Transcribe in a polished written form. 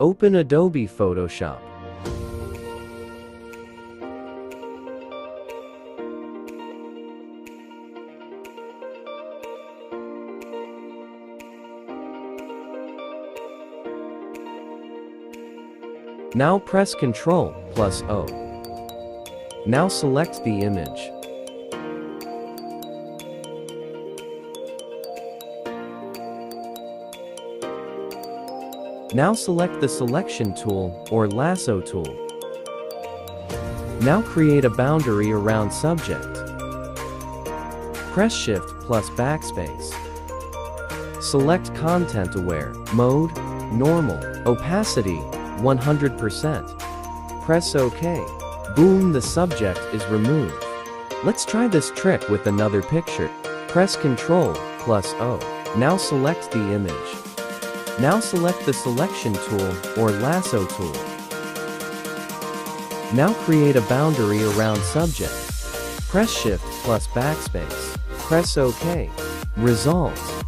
Open Adobe Photoshop. Now press Ctrl+O. Now select the image. Now select the selection tool or lasso tool. Now create a boundary around subject. Press Shift plus Backspace. Select Content Aware, Mode, Normal, Opacity, 100%. Press OK. Boom, the subject is removed. Let's try this trick with another picture. Press Ctrl+O. Now select the image. Now select the selection tool or lasso tool. Now create a boundary around subject. Press Shift plus Backspace. Press OK. Result.